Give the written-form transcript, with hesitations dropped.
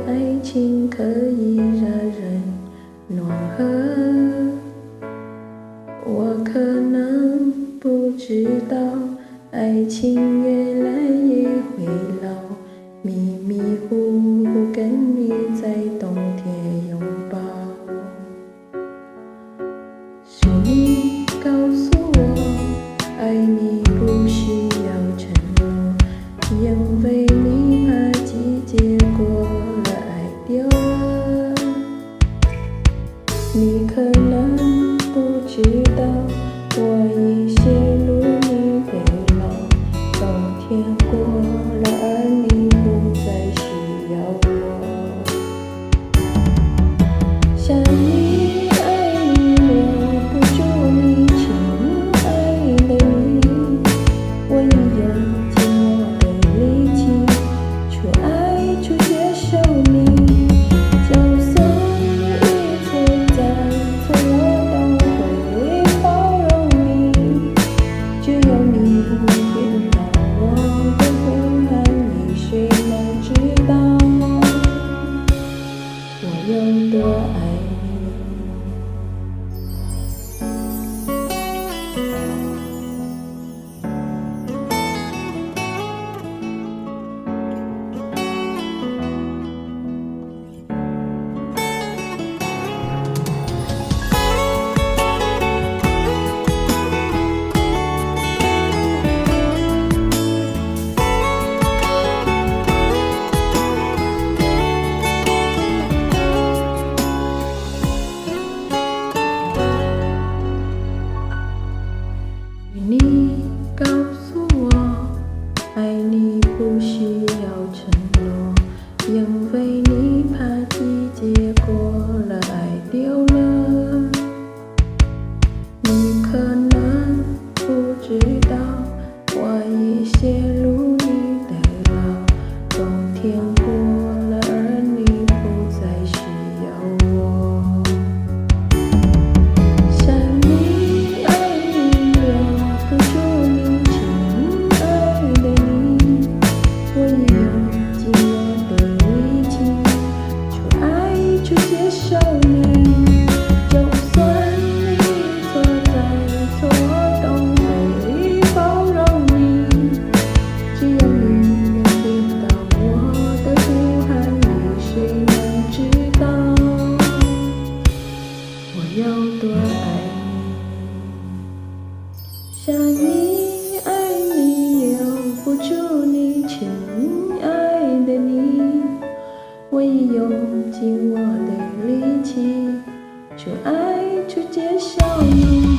爱情可以让人暖和。我可能不知道，爱情越来越会老，迷迷糊糊跟你在冬天拥抱。是你告诉我，爱你不需要承诺，因为你怕季节过了，爱丢了。你可能不知道，我已陷入你背包，冬天过了，而你不再需要我。想你爱你留不住你，亲爱的你，我已用尽我的力气去爱去接受你，就算一错再错我都会包容你，只有你听到我的呼喊，你谁能知道我有多爱你。你告诉我，爱你不需要承诺，因为你怕季节过了，爱丢了。你可能不知道，我已陷入你的牢，冬天过了，而你不再需要我。想你爱你留不住你，亲爱的你，我已用尽我的力气去爱去接受你，就算你错再错我都会包容你，只有你能听到我的呼喊，你谁能知道我有多爱你。想你爱你留不住你，亲爱的你，我已用尽我的力气去爱去接受你。